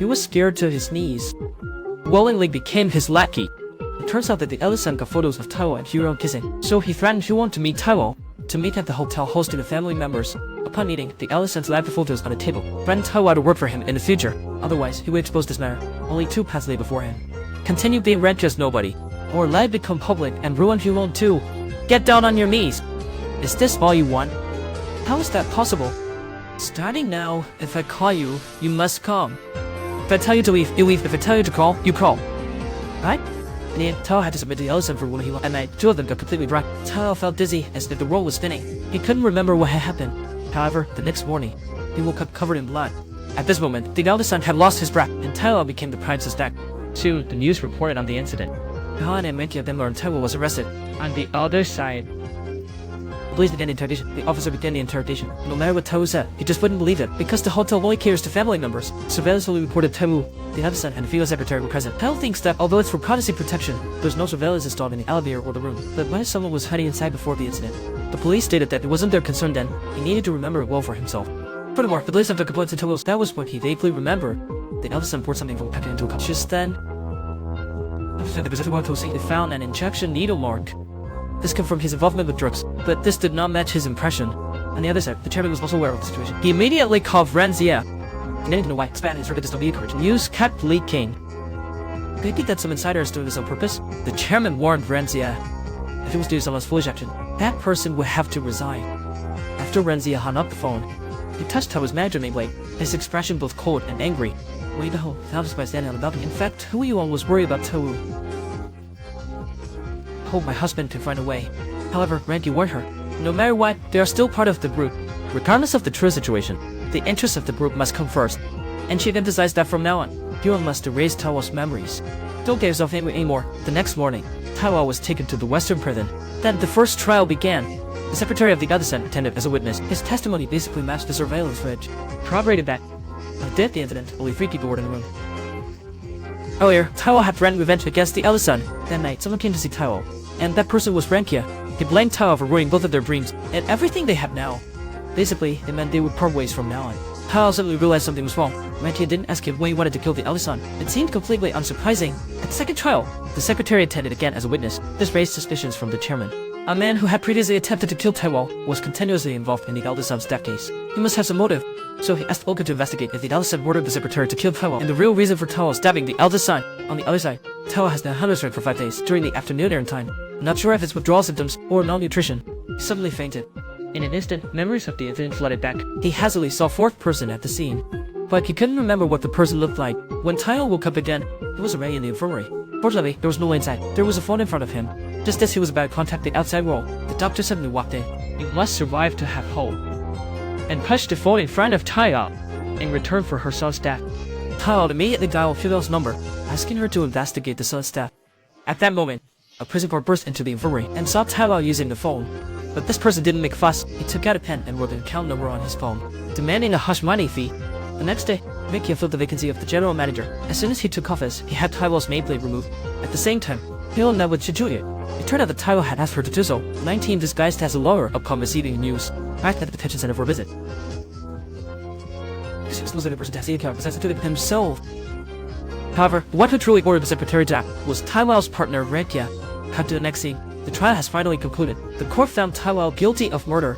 He was scared to his knees. Willingly became his lackey. It turns out that the eldest son got photos of Taiwu and Huiyuan kissing, so he threatened Huiyuan to meet Taiwu to meet at the hotel hosting the family members. Upon meeting, the eldest son left the photos on a table, threatened Taiwu to work for him in the future. Otherwise, he would expose this matter. Only 2 paths lay before him. Continue being Renxia's nobody, or let it become public and ruin Huiyuan too. Get down on your knees. Is this all you want? How is that possible? Starting now, if I call you, you must come. If I tell you to leave, you leave. If I tell you to crawl, you crawl. Right? In the end, Taiwu had to submit to the eldest son for what he wanted. At night, 2 of them got completely dry. Taiwu felt dizzy as if the world was spinning. He couldn't remember what had happened. However, the next morning, he woke up covered in blood. At this moment, the eldest son had lost his breath, and Taiwu became the pride suspect. Soon, the news reported on the incident. Huiyuan and Renxia then learned Taiwu was arrested. On the other side, the police began the interrogation. The officer began the interrogation. No matter what Taiwu said, he just wouldn't believe it, because the hotel only caters to family members. Surveillance only reported Taiwu, the eldest son, and the female secretary were present. Taiwu thinks that although it's for privacy protection, there's no surveillance installed in the elevator or the room. But what if someone was hiding inside before the incident? The police stated that it wasn't their concern then. He needed to remember it well for himself. Furthermore, the police have the complaints to Taiwu. That was what he vaguely remembered. The eldest son poured something from a packet into a cup. Just then, after the beset was they found an injection needle mark. This confirmed his involvement with drugs, but this did not match his impression. On the other side, the chairman was also aware of the situation. He immediately called Renxia. He didn't know why. Spanish circuit does not be encouraged. News kept leaking. They think that some insider is doing this on purpose. The chairman warned Renxia. If he was doing someone's foolish action, that person would have to resign. After Renxia hung up the phone, he touched Taiwu's manager named Blake, his expression both cold and angry. Wait the hell, found us by standing on the balcony. In fact, Huiyuan was worried about Taiwu. Hope my husband can find a way. However, Renxia warned her, no matter what, they are still part of the group. Regardless of the true situation, the interests of the group must come first. And she emphasized that from now on, Huiyuan must erase Taiwu's memories. Don't get yourself angry anymore. The next morning, Taiwu was taken to the Western prison. Then the first trial began. The secretary of the eldest son attended as a witness. His testimony basically matched the surveillance footage. Corroborated that, on the day of the incident, only 3 people were in the room. Earlier, Taiwu had threatened revenge against the eldest son. That night, someone came to see Taiwu, and that person was Renxia. He blamed Taiwu for ruining both of their dreams and everything they have now. Basically, it meant they would part ways from now on. Taiwu suddenly realized something was wrong. Renxia didn't ask him when he wanted to kill the eldest son. It seemed completely unsurprising. At the second trial, the secretary attended again as a witness. This raised suspicions from the chairman. A man who had previously attempted to kill Taiwu was continuously involved in the eldest son's death case. He must have some motive. So he asked Olga to investigate if the eldest son ordered the secretary to kill Taiwu and the real reason for Taiwu stabbing the eldest son. On the other side, Taiwu has been hunger-stricken for 5 days during the afternoon air time. Not sure if it's withdrawal symptoms or malnutrition. He suddenly fainted. In an instant, memories of the incident flooded back. He hazily saw a 4th person at the scene, but he couldn't remember what the person looked like. When Taiwu woke up again, he was already in the infirmary. Fortunately, there was no one inside. There was a phone in front of him. Just as he was about to contact the outside world, the doctor suddenly walked in. You must survive to have hope. And pushed the phone in front of Taiwu in return for her son's death. Taiwu immediately dialed Huiyuan's number, asking her to investigate the son's death. At that moment, a prison guard burst into the infirmary and saw Taiwu using the phone. But this person didn't make fuss. He took out a pen and wrote an account number on his phone, demanding a hush money fee. The next day, Renxia filled the vacancy of the general manager. As soon as he took office, he had Taiwu's nameplate removed. At the same time, Huiyuan met with Juliet. It turned out that Taiwu had asked her to do so. 19 disguised as a lawyer upon receiving news, arrived at the detention center for a visit. He was the person to have the account presented to himself. However, what who truly ordered the secretary to act was Taiwu's partner Renxia. Cut to the next scene. The trial has finally concluded. The court found Taiwu guilty of murder.